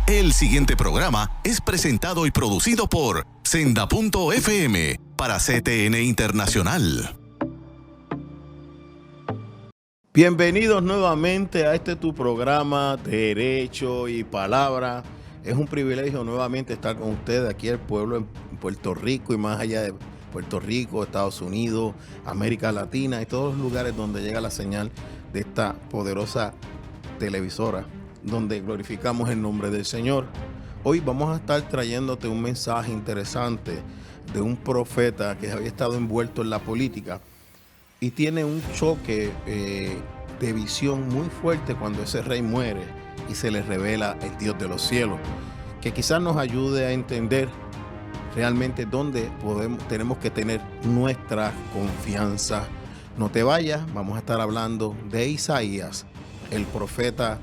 El siguiente programa es presentado y producido por Senda.fm para CTN Internacional. Bienvenidos nuevamente a este tu programa Derecho y Palabra. Es un privilegio nuevamente estar con ustedes aquí el pueblo en Puerto Rico y más allá de Puerto Rico, Estados Unidos, América Latina y todos los lugares donde llega la señal de esta poderosa televisora, donde glorificamos el nombre del Señor. Hoy vamos a estar trayéndote un mensaje interesante de un profeta que había estado envuelto en la política y tiene un choque de visión muy fuerte cuando ese rey muere y se le revela el Dios de los cielos, que quizás nos ayude a entender realmente dónde tenemos que tener nuestra confianza. No te vayas, vamos a estar hablando de Isaías, el profeta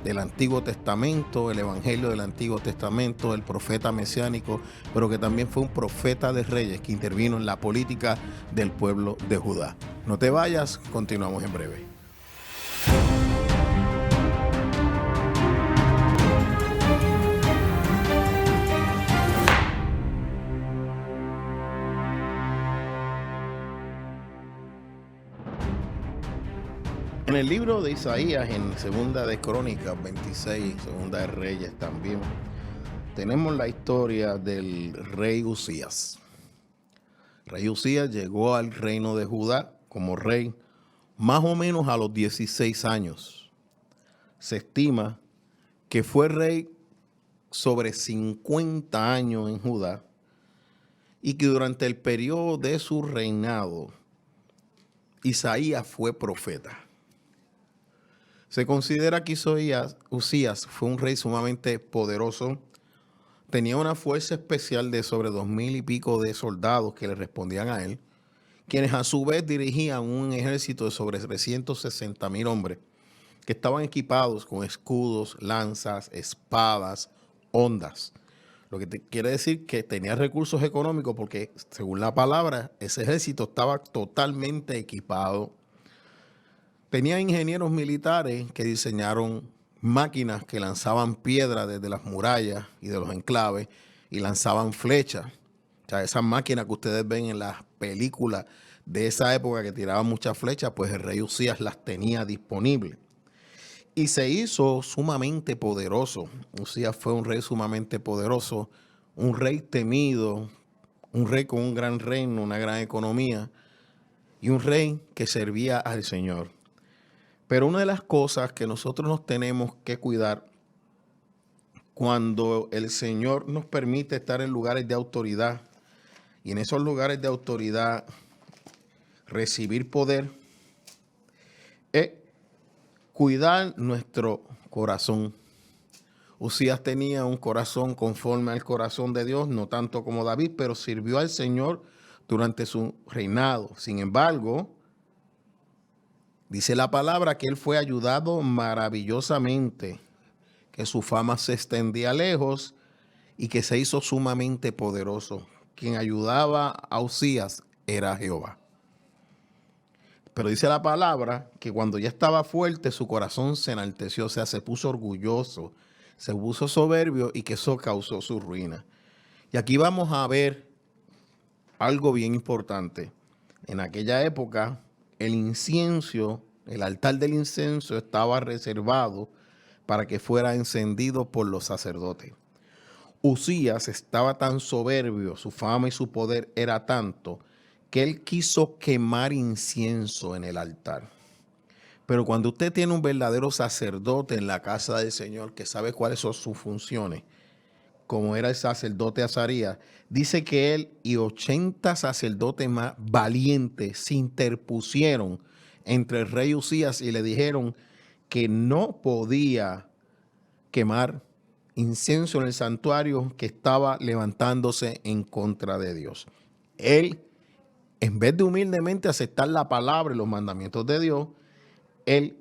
del Antiguo Testamento, el Evangelio del Antiguo Testamento, el profeta mesiánico, pero que también fue un profeta de reyes que intervino en la política del pueblo de Judá. No te vayas, continuamos en breve. En el libro de Isaías, en Segunda de Crónicas 26, Segunda de Reyes también, tenemos la historia del rey Usías. El rey Usías llegó al reino de Judá como rey más o menos a los 16 años. Se estima que fue rey sobre 50 años en Judá y que durante el periodo de su reinado, Isaías fue profeta. Se considera que Usías fue un rey sumamente poderoso. Tenía una fuerza especial de sobre 2,000 y pico de soldados que le respondían a él, quienes a su vez dirigían un ejército de sobre 360,000 hombres que estaban equipados con escudos, lanzas, espadas, hondas. Lo que quiere decir que tenía recursos económicos porque, según la palabra, ese ejército estaba totalmente equipado. Tenía ingenieros militares que diseñaron máquinas que lanzaban piedras desde las murallas y de los enclaves y lanzaban flechas. O sea, esas máquinas que ustedes ven en las películas de esa época que tiraban muchas flechas, pues el rey Usías las tenía disponibles. Y se hizo sumamente poderoso. Usías fue un rey sumamente poderoso, un rey temido, un rey con un gran reino, una gran economía y un rey que servía al Señor. Pero una de las cosas que nosotros nos tenemos que cuidar cuando el Señor nos permite estar en lugares de autoridad y en esos lugares de autoridad recibir poder es cuidar nuestro corazón. Usías tenía un corazón conforme al corazón de Dios, no tanto como David, pero sirvió al Señor durante su reinado. Sin embargo, dice la palabra que él fue ayudado maravillosamente, que su fama se extendía lejos y que se hizo sumamente poderoso. Quien ayudaba a Usías era Jehová. Pero dice la palabra que cuando ya estaba fuerte, su corazón se enalteció, o sea, se puso orgulloso, se puso soberbio y que eso causó su ruina. Y aquí vamos a ver algo bien importante. En aquella época, el incienso, el altar del incienso estaba reservado para que fuera encendido por los sacerdotes. Usías estaba tan soberbio, su fama y su poder era tanto, que él quiso quemar incienso en el altar. Pero cuando usted tiene un verdadero sacerdote en la casa del Señor que sabe cuáles son sus funciones, como era el sacerdote Azarías, dice que él y 80 sacerdotes más valientes se interpusieron entre el rey Usías y le dijeron que no podía quemar incienso en el santuario que estaba levantándose en contra de Dios. Él, en vez de humildemente aceptar la palabra y los mandamientos de Dios, él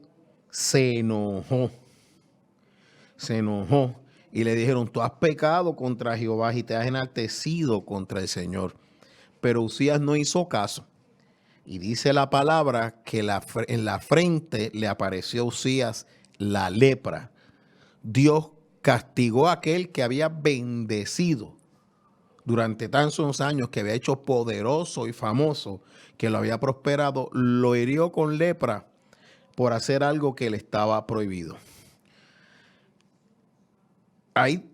se enojó. Y le dijeron, tú has pecado contra Jehová y te has enaltecido contra el Señor. Pero Usías no hizo caso. Y dice la palabra que en la frente le apareció a Usías la lepra. Dios castigó a aquel que había bendecido durante tantos años, que había hecho poderoso y famoso, que lo había prosperado, lo hirió con lepra por hacer algo que le estaba prohibido. Ahí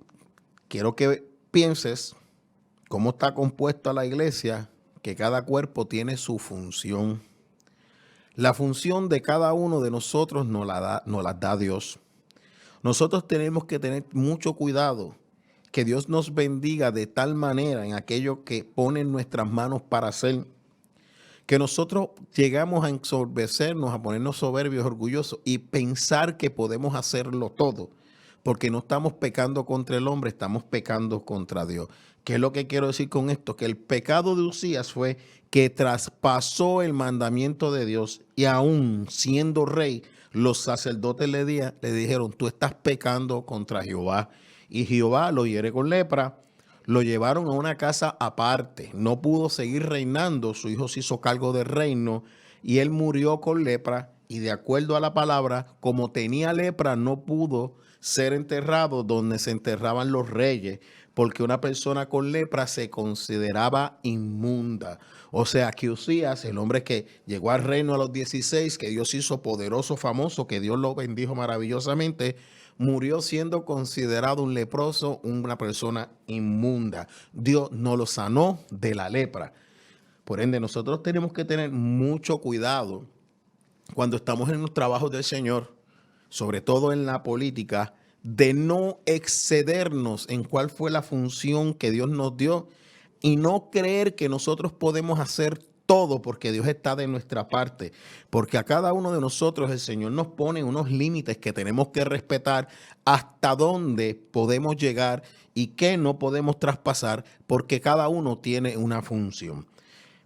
quiero que pienses cómo está compuesta la iglesia, que cada cuerpo tiene su función. La función de cada uno de nosotros nos la da Dios. Nosotros tenemos que tener mucho cuidado, que Dios nos bendiga de tal manera en aquello que pone en nuestras manos para hacer, que nosotros llegamos a ensorbecernos, a ponernos soberbios, orgullosos y pensar que podemos hacerlo todo, porque no estamos pecando contra el hombre, estamos pecando contra Dios. ¿Qué es lo que quiero decir con esto? Que el pecado de Uzías fue que traspasó el mandamiento de Dios, y aún siendo rey, los sacerdotes le dijeron: tú estás pecando contra Jehová. Y Jehová lo hiere con lepra, lo llevaron a una casa aparte, no pudo seguir reinando, su hijo se hizo cargo del reino y él murió con lepra, y de acuerdo a la palabra, como tenía lepra, no pudo ser enterrado donde se enterraban los reyes, porque una persona con lepra se consideraba inmunda. O sea que Uzías, el hombre que llegó al reino a los 16, que Dios hizo poderoso, famoso, que Dios lo bendijo maravillosamente, murió siendo considerado un leproso, una persona inmunda. Dios no lo sanó de la lepra. Por ende, nosotros tenemos que tener mucho cuidado cuando estamos en los trabajos del Señor, sobre todo en la política, de no excedernos en cuál fue la función que Dios nos dio y no creer que nosotros podemos hacer todo porque Dios está de nuestra parte, porque a cada uno de nosotros el Señor nos pone unos límites que tenemos que respetar, hasta dónde podemos llegar y qué no podemos traspasar, porque cada uno tiene una función.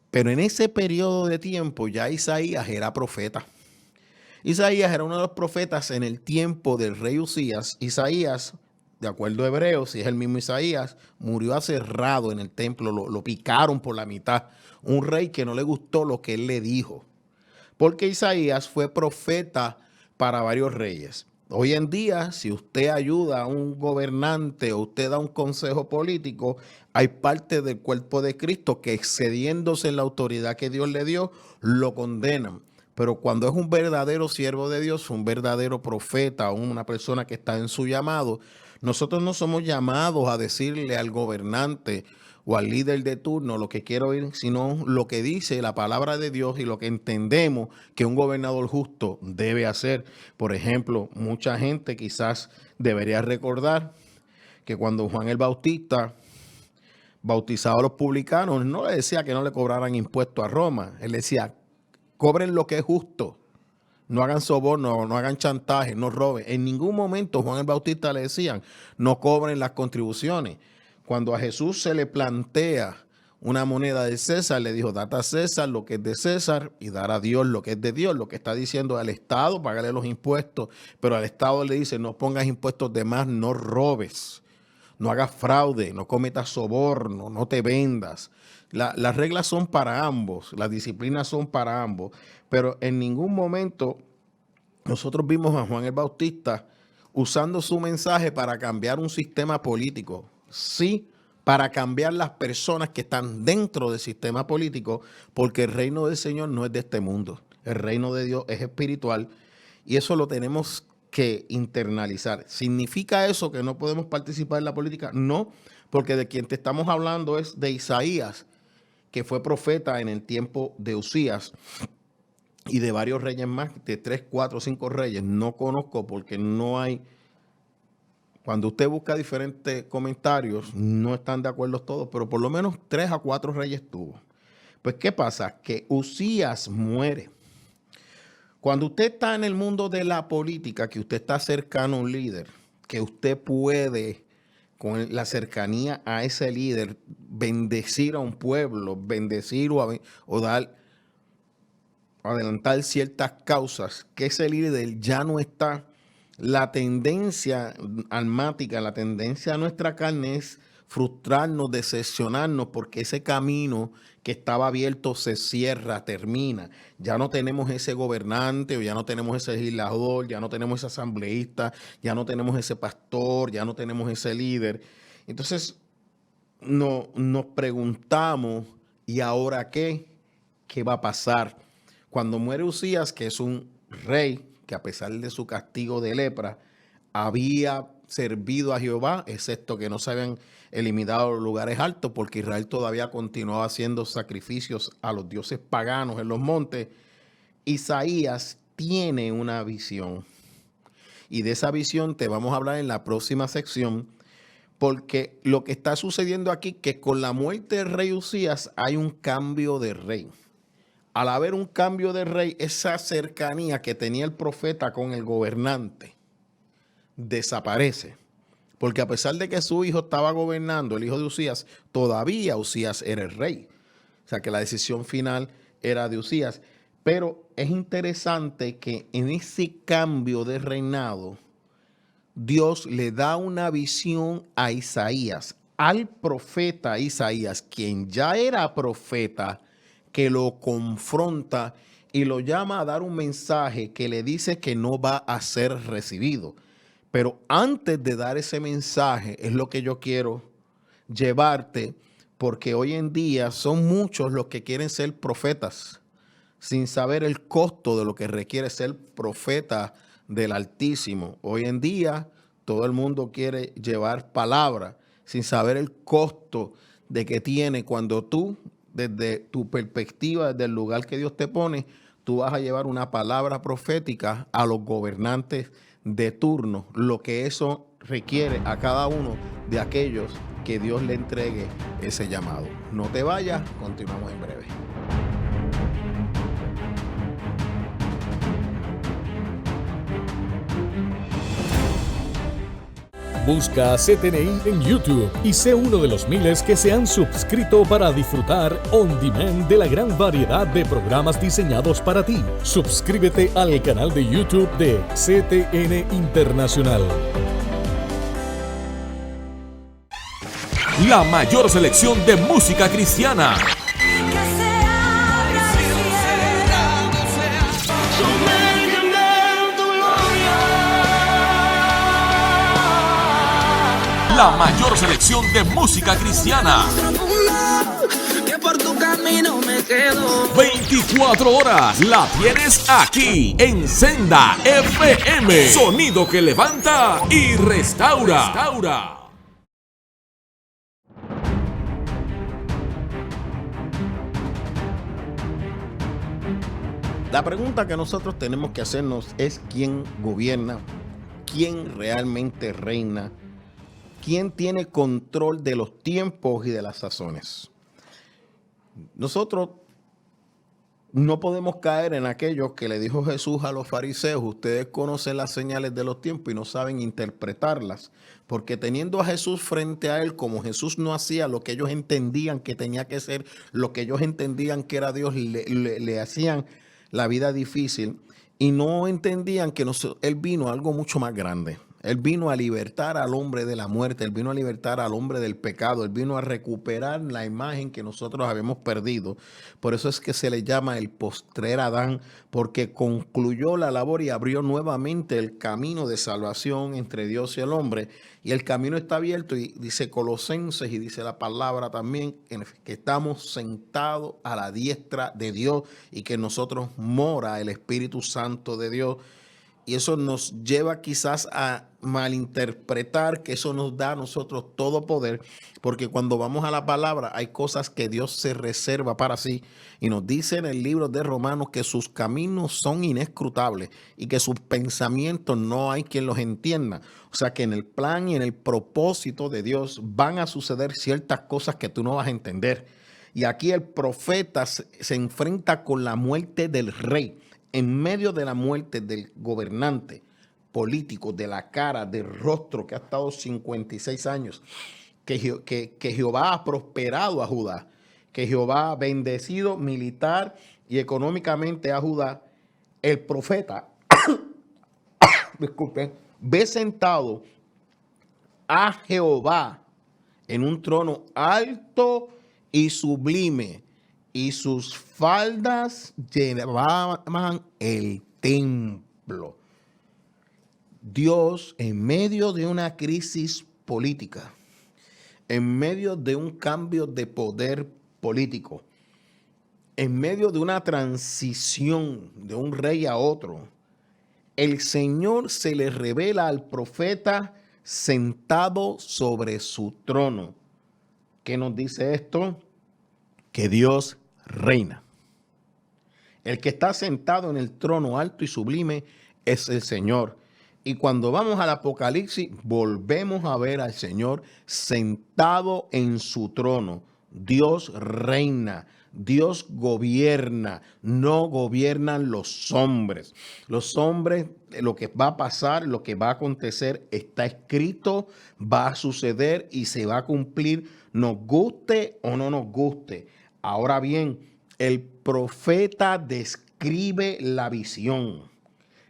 Pero en ese periodo de tiempo ya Isaías era profeta. Isaías era uno de los profetas en el tiempo del rey Uzías. Isaías, de acuerdo a Hebreos, si es el mismo Isaías, murió aserrado en el templo, lo picaron por la mitad. Un rey que no le gustó lo que él le dijo. Porque Isaías fue profeta para varios reyes. Hoy en día, si usted ayuda a un gobernante o usted da un consejo político, hay parte del cuerpo de Cristo que, excediéndose en la autoridad que Dios le dio, lo condenan. Pero cuando es un verdadero siervo de Dios, un verdadero profeta, una persona que está en su llamado, nosotros no somos llamados a decirle al gobernante o al líder de turno lo que quiero oír, sino lo que dice la palabra de Dios y lo que entendemos que un gobernador justo debe hacer. Por ejemplo, mucha gente quizás debería recordar que cuando Juan el Bautista bautizaba a los publicanos, no le decía que no le cobraran impuestos a Roma. Él decía: cobren lo que es justo, no hagan soborno, no hagan chantaje, no roben. En ningún momento Juan el Bautista le decían: no cobren las contribuciones. Cuando a Jesús se le plantea una moneda de César, le dijo: date a César lo que es de César y dar a Dios lo que es de Dios. Lo que está diciendo al Estado, págale los impuestos, pero al Estado le dice: no pongas impuestos de más, no robes, no hagas fraude, no cometas soborno, no te vendas. Las reglas son para ambos, las disciplinas son para ambos, pero en ningún momento nosotros vimos a Juan el Bautista usando su mensaje para cambiar un sistema político. Sí, para cambiar las personas que están dentro del sistema político, porque el reino del Señor no es de este mundo. El reino de Dios es espiritual y eso lo tenemos que internalizar. ¿Significa eso que no podemos participar en la política? No, porque de quien te estamos hablando es de Isaías, que fue profeta en el tiempo de Uzías, y de varios reyes más, de 3, 4, 5 reyes. No conozco porque no hay. Cuando usted busca diferentes comentarios, no están de acuerdo todos, pero por lo menos 3 a 4 reyes tuvo. Pues, ¿qué pasa? Que Uzías muere. Cuando usted está en el mundo de la política, que usted está cercano a un líder, que usted puede, con la cercanía a ese líder, bendecir a un pueblo, bendecir o dar, adelantar ciertas causas, que ese líder ya no está, la tendencia almática, la tendencia a nuestra carne es frustrarnos, decepcionarnos, porque ese camino que estaba abierto se cierra, termina. Ya no tenemos ese gobernante, o ya no tenemos ese legislador, ya no tenemos ese asambleísta, ya no tenemos ese pastor, ya no tenemos ese líder. Entonces nos preguntamos, ¿y ahora qué? ¿Qué va a pasar? Cuando muere Usías, que es un rey que a pesar de su castigo de lepra, había servido a Jehová, excepto que no se habían eliminado los lugares altos, porque Israel todavía continuaba haciendo sacrificios a los dioses paganos en los montes. Isaías tiene una visión, y de esa visión te vamos a hablar en la próxima sección, porque lo que está sucediendo aquí, que con la muerte del rey Usías hay un cambio de rey. Al haber un cambio de rey, esa cercanía que tenía el profeta con el gobernante desaparece. Porque a pesar de que su hijo estaba gobernando, el hijo de Usías, todavía Usías era el rey. O sea que la decisión final era de Usías. Pero es interesante que en ese cambio de reinado, Dios le da una visión a Isaías, al profeta Isaías, quien ya era profeta, que lo confronta y lo llama a dar un mensaje que le dice que no va a ser recibido. Pero antes de dar ese mensaje, es lo que yo quiero llevarte, porque hoy en día son muchos los que quieren ser profetas, sin saber el costo de lo que requiere ser profeta del Altísimo. Hoy en día todo el mundo quiere llevar palabra, sin saber el costo de que tiene cuando tú, desde tu perspectiva, desde el lugar que Dios te pone, tú vas a llevar una palabra profética a los gobernantes de turno, lo que eso requiere a cada uno de aquellos que Dios le entregue ese llamado. No te vayas, continuamos en breve. Busca CTNI en YouTube y sé uno de los miles que se han suscrito para disfrutar on demand de la gran variedad de programas diseñados para ti. Suscríbete al canal de YouTube de CTN Internacional. La mayor selección de música cristiana. La mayor selección de música cristiana. 24 horas la tienes aquí en Senda FM. Sonido que levanta y restaura. La pregunta que nosotros tenemos que hacernos es quién gobierna, quién realmente reina, quién tiene control de los tiempos y de las sazones. Nosotros no podemos caer en aquello que le dijo Jesús a los fariseos: ustedes conocen las señales de los tiempos y no saben interpretarlas, porque teniendo a Jesús frente a él, como Jesús no hacía lo que ellos entendían que tenía que ser, lo que ellos entendían que era Dios, le hacían la vida difícil y no entendían que él vino a algo mucho más grande. Él vino a libertar al hombre de la muerte, Él vino a libertar al hombre del pecado, Él vino a recuperar la imagen que nosotros habíamos perdido. Por eso es que se le llama el postrer Adán, porque concluyó la labor y abrió nuevamente el camino de salvación entre Dios y el hombre. Y el camino está abierto, y dice Colosenses, y dice la palabra también, que estamos sentados a la diestra de Dios y que en nosotros mora el Espíritu Santo de Dios. Y eso nos lleva quizás a malinterpretar que eso nos da a nosotros todo poder, porque cuando vamos a la palabra hay cosas que Dios se reserva para sí, y nos dice en el libro de Romanos que sus caminos son inescrutables y que sus pensamientos no hay quien los entienda. O sea que en el plan y en el propósito de Dios van a suceder ciertas cosas que tú no vas a entender. Y aquí el profeta se enfrenta con la muerte del rey. En medio de la muerte del gobernante político, de la cara, del rostro que ha estado 56 años, que Jehová ha prosperado a Judá, que Jehová ha bendecido militar y económicamente a Judá, el profeta, disculpen, ve sentado a Jehová en un trono alto y sublime, y sus faldas llenaban el templo. Dios, en medio de una crisis política, en medio de un cambio de poder político, en medio de una transición de un rey a otro, el Señor se le revela al profeta sentado sobre su trono. ¿Qué nos dice esto? Que Dios reina. El que está sentado en el trono alto y sublime es el Señor. Y cuando vamos al Apocalipsis, volvemos a ver al Señor sentado en su trono. Dios reina, Dios gobierna, no gobiernan los hombres. Los hombres, lo que va a pasar, lo que va a acontecer, está escrito, va a suceder y se va a cumplir, nos guste o no nos guste. Ahora bien, el profeta describe la visión.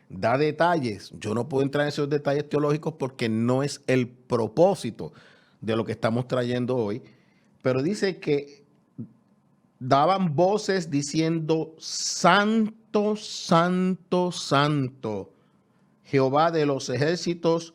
Da detalles. Yo no puedo entrar en esos detalles teológicos porque no es el propósito de lo que estamos trayendo hoy. Pero dice que daban voces diciendo: Santo, Santo, Santo, Jehová de los ejércitos,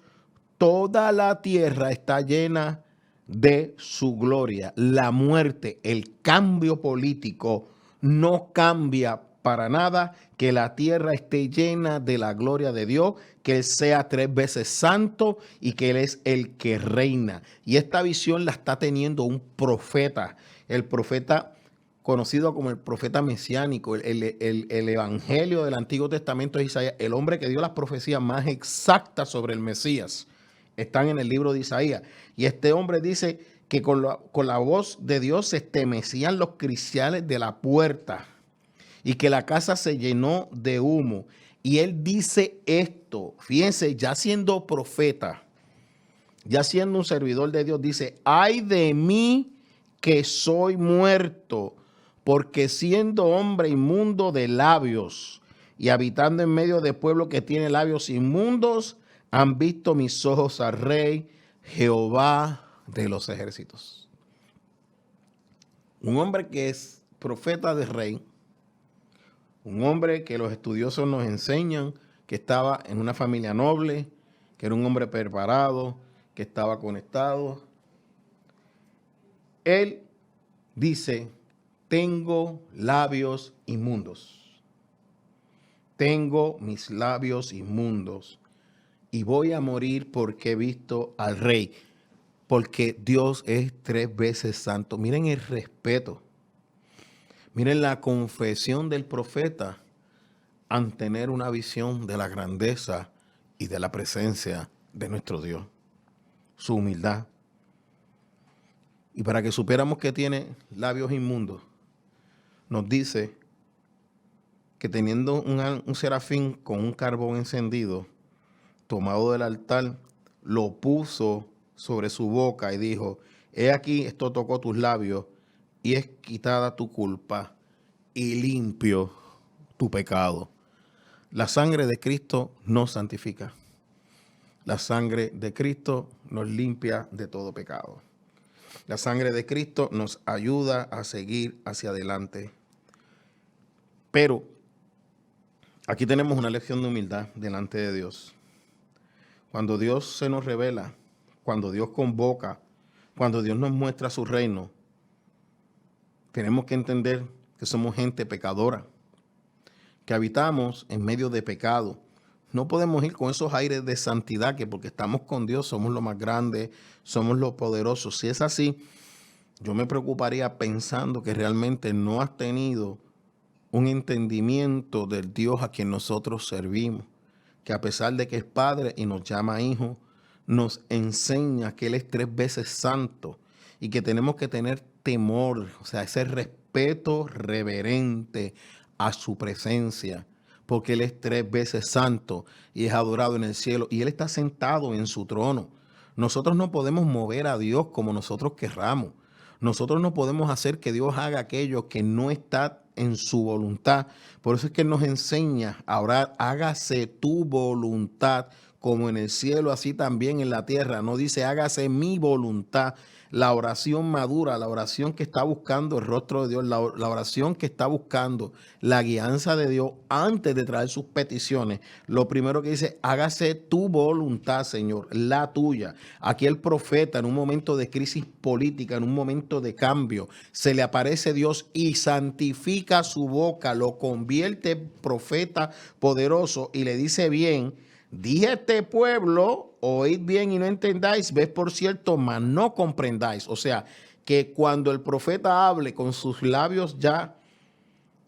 toda la tierra está llena de su gloria. La muerte, el cambio político no cambia para nada que la tierra esté llena de la gloria de Dios, que Él sea 3 veces santo y que Él es el que reina. Y esta visión la está teniendo un profeta, el profeta conocido como el profeta mesiánico, el evangelio del Antiguo Testamento de Isaías, el hombre que dio las profecías más exactas sobre el Mesías, están en el libro de Isaías. Y este hombre dice que con la voz de Dios se estremecían los cristales de la puerta y que la casa se llenó de humo. Y él dice esto, fíjense, ya siendo profeta, ya siendo un servidor de Dios, dice: ay de mí que soy muerto, porque siendo hombre inmundo de labios y habitando en medio de pueblo que tiene labios inmundos, han visto mis ojos al Rey, Jehová de los ejércitos. Un hombre que es profeta de rey, un hombre que los estudiosos nos enseñan que estaba en una familia noble, que era un hombre preparado, que estaba conectado. Él dice: tengo labios inmundos. Tengo mis labios inmundos y voy a morir porque he visto al Rey. Porque Dios es 3 veces santo. Miren el respeto. Miren la confesión del profeta al tener una visión de la grandeza y de la presencia de nuestro Dios. Su humildad. Y para que supiéramos que tiene labios inmundos, nos dice que teniendo un serafín con un carbón encendido, tomado del altar, lo puso sobre su boca y dijo: he aquí, esto tocó tus labios y es quitada tu culpa y limpio tu pecado. La sangre de Cristo nos santifica. La sangre de Cristo nos limpia de todo pecado. La sangre de Cristo nos ayuda a seguir hacia adelante. Pero aquí tenemos una lección de humildad delante de Dios. Cuando Dios se nos revela, cuando Dios convoca, cuando Dios nos muestra su reino, tenemos que entender que somos gente pecadora, que habitamos en medio de pecado. No podemos ir con esos aires de santidad que porque estamos con Dios somos lo más grande, somos los poderosos. Si es así, yo me preocuparía pensando que realmente no has tenido un entendimiento del Dios a quien nosotros servimos, que a pesar de que es Padre y nos llama hijo, nos enseña que Él es 3 veces santo y que tenemos que tener temor, o sea, ese respeto reverente a su presencia, porque Él es 3 veces santo y es adorado en el cielo y Él está sentado en su trono. Nosotros no podemos mover a Dios como nosotros querramos. Nosotros no podemos hacer que Dios haga aquello que no está en su voluntad. Por eso es que Él nos enseña a orar: hágase tu voluntad como en el cielo, así también en la tierra. No dice hágase mi voluntad. La oración madura, la oración que está buscando el rostro de Dios, la oración que está buscando la guianza de Dios antes de traer sus peticiones. Lo primero que dice, hágase tu voluntad, Señor, la tuya. Aquí el profeta, en un momento de crisis política, en un momento de cambio, se le aparece Dios y santifica su boca, lo convierte en profeta poderoso y le dice bien, dije a este pueblo, oíd bien y no entendáis, ves por cierto, mas no comprendáis. O sea, que cuando el profeta hable con sus labios ya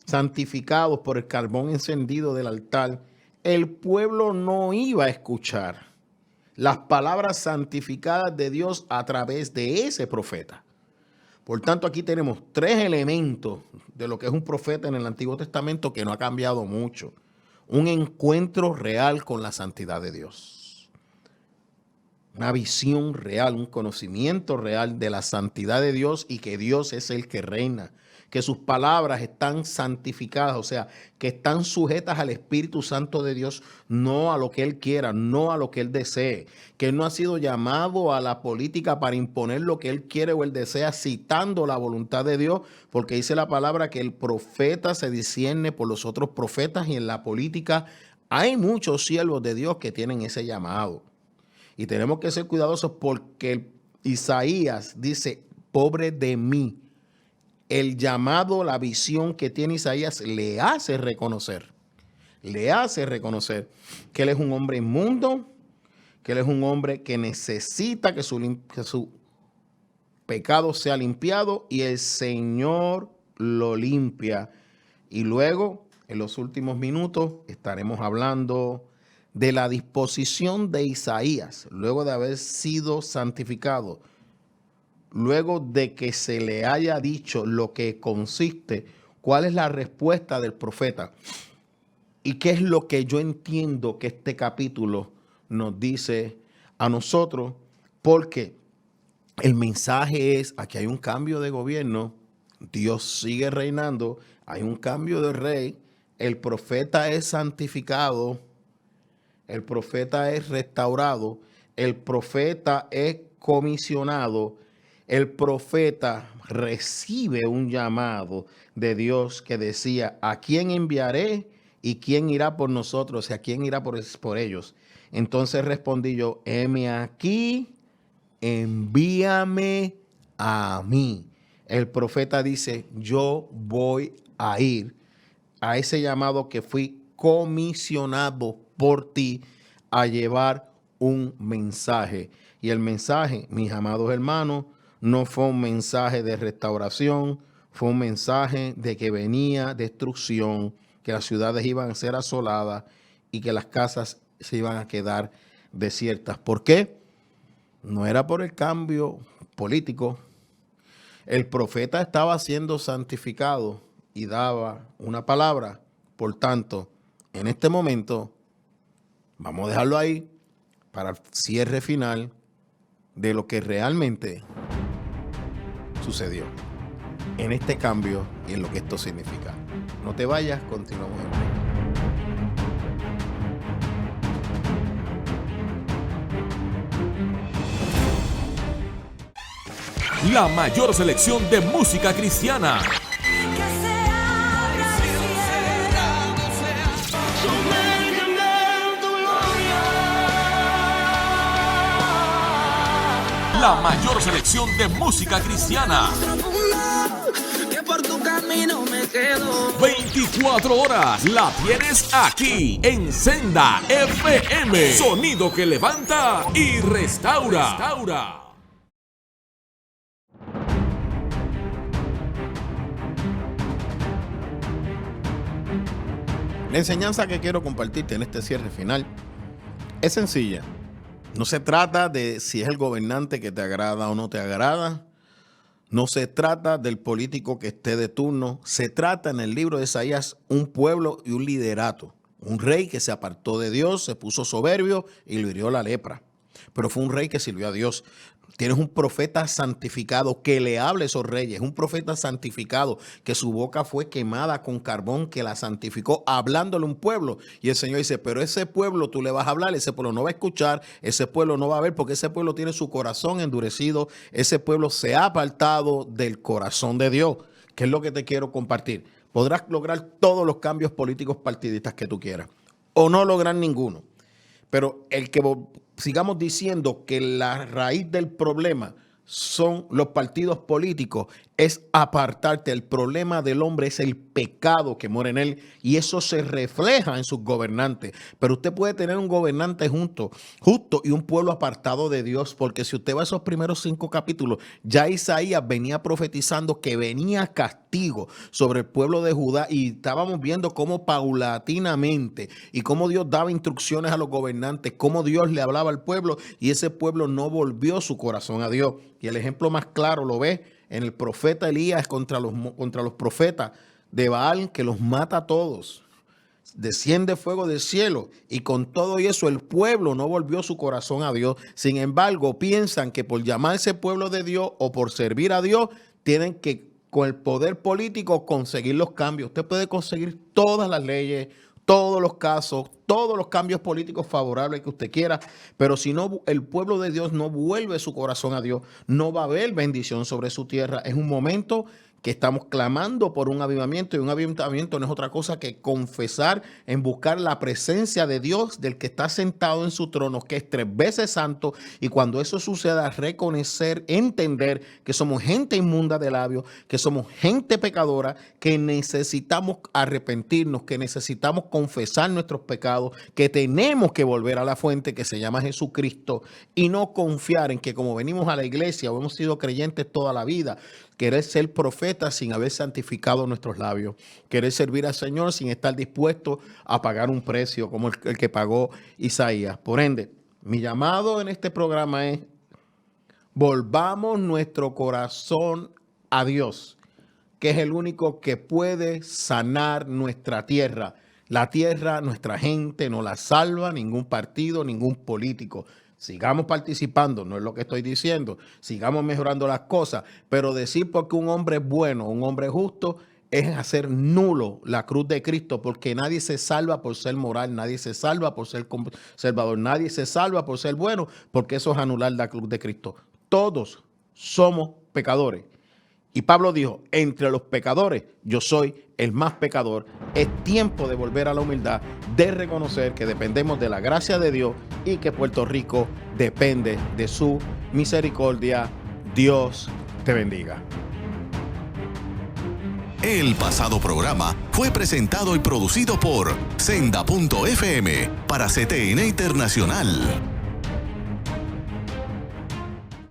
santificados por el carbón encendido del altar, el pueblo no iba a escuchar las palabras santificadas de Dios a través de ese profeta. Por tanto, aquí tenemos tres elementos de lo que es un profeta en el Antiguo Testamento que no ha cambiado mucho. Un encuentro real con la santidad de Dios. Una visión real, un conocimiento real de la santidad de Dios y que Dios es el que reina. Que sus palabras están santificadas, o sea, que están sujetas al Espíritu Santo de Dios, no a lo que Él quiera, no a lo que Él desee. Que Él no ha sido llamado a la política para imponer lo que Él quiere o Él desea, citando la voluntad de Dios, porque dice la palabra que el profeta se discierne por los otros profetas y en la política hay muchos siervos de Dios que tienen ese llamado. Y tenemos que ser cuidadosos porque Isaías dice, pobre de mí. El llamado, la visión que tiene Isaías le hace reconocer que él es un hombre inmundo, que él es un hombre que necesita que su pecado sea limpiado y el Señor lo limpia. Y luego, en los últimos minutos, estaremos hablando de la disposición de Isaías, luego de haber sido santificado. Luego de que se le haya dicho lo que consiste, cuál es la respuesta del profeta y qué es lo que yo entiendo que este capítulo nos dice a nosotros, porque el mensaje es, aquí hay un cambio de gobierno, Dios sigue reinando, hay un cambio de rey, el profeta es santificado, el profeta es restaurado, el profeta es comisionado. El profeta recibe un llamado de Dios que decía, ¿a quién enviaré y quién irá por nosotros? ¿Y a quién irá por ellos? Entonces respondí yo, heme aquí, envíame a mí. El profeta dice, yo voy a ir a ese llamado que fui comisionado por ti a llevar un mensaje. Y el mensaje, mis amados hermanos, no fue un mensaje de restauración, fue un mensaje de que venía destrucción, que las ciudades iban a ser asoladas y que las casas se iban a quedar desiertas. ¿Por qué? No era por el cambio político. El profeta estaba siendo santificado y daba una palabra. Por tanto, en este momento, vamos a dejarlo ahí para el cierre final de lo que realmente sucedió en este cambio y en lo que esto significa. No te vayas, continuamos en breve. La mayor selección de música cristiana. La mayor selección de música cristiana. 24 horas la tienes aquí en Senda FM. Sonido que levanta y restaura. La enseñanza que quiero compartirte en este cierre final es sencilla. No se trata de si es el gobernante que te agrada o no te agrada. No se trata del político que esté de turno. Se trata en el libro de Isaías un pueblo y un liderato. Un rey que se apartó de Dios, se puso soberbio y lo hirió la lepra. pero fue un rey que sirvió a Dios. Tienes un profeta santificado que le hable a esos reyes, un profeta santificado que su boca fue quemada con carbón, que la santificó, hablándole a un pueblo. Y el Señor dice, pero ese pueblo tú le vas a hablar, ese pueblo no va a escuchar, ese pueblo no va a ver, porque ese pueblo tiene su corazón endurecido, ese pueblo se ha apartado del corazón de Dios. ¿Qué es lo que te quiero compartir? Podrás lograr todos los cambios políticos partidistas que tú quieras, o no lograr ninguno. Pero el que sigamos diciendo que la raíz del problema son los partidos políticos, es apartarte. El problema del hombre es el pecado que mora en él y eso se refleja en sus gobernantes. Pero usted puede tener un gobernante justo y un pueblo apartado de Dios, porque si usted va a esos primeros 5 capítulos, ya Isaías venía profetizando que venía castigo sobre el pueblo de Judá y estábamos viendo cómo paulatinamente y cómo Dios daba instrucciones a los gobernantes, cómo Dios le hablaba al pueblo y ese pueblo no volvió su corazón a Dios. Y el ejemplo más claro lo ve en el profeta Elías contra los profetas de Baal, que los mata a todos. Desciende fuego del cielo y con todo eso el pueblo no volvió su corazón a Dios. Sin embargo, piensan que por llamarse pueblo de Dios o por servir a Dios, tienen que con el poder político conseguir los cambios. Usted puede conseguir todas las leyes, todos los casos, todos los cambios políticos favorables que usted quiera, pero si no, el pueblo de Dios no vuelve su corazón a Dios, no va a haber bendición sobre su tierra. Es un momento que estamos clamando por un avivamiento, y un avivamiento no es otra cosa que confesar, en buscar la presencia de Dios, del que está sentado en su trono, que es 3 veces santo, y cuando eso suceda, reconocer, entender que somos gente inmunda de labios, que somos gente pecadora, que necesitamos arrepentirnos, que necesitamos confesar nuestros pecados, que tenemos que volver a la fuente que se llama Jesucristo, y no confiar en que como venimos a la iglesia o hemos sido creyentes toda la vida, querer ser profeta sin haber santificado nuestros labios. Querer servir al Señor sin estar dispuesto a pagar un precio como el que pagó Isaías. Por ende, mi llamado en este programa es: volvamos nuestro corazón a Dios, que es el único que puede sanar nuestra tierra. La tierra, nuestra gente, no la salva ningún partido, ningún político. Sigamos participando, no es lo que estoy diciendo, sigamos mejorando las cosas, pero decir porque un hombre es bueno, un hombre justo, es hacer nulo la cruz de Cristo, porque nadie se salva por ser moral, nadie se salva por ser conservador, nadie se salva por ser bueno, porque eso es anular la cruz de Cristo. Todos somos pecadores. Y Pablo dijo, entre los pecadores, yo soy el más pecador. Es tiempo de volver a la humildad, de reconocer que dependemos de la gracia de Dios y que Puerto Rico depende de su misericordia. Dios te bendiga. El pasado programa fue presentado y producido por Senda.fm para CTN Internacional.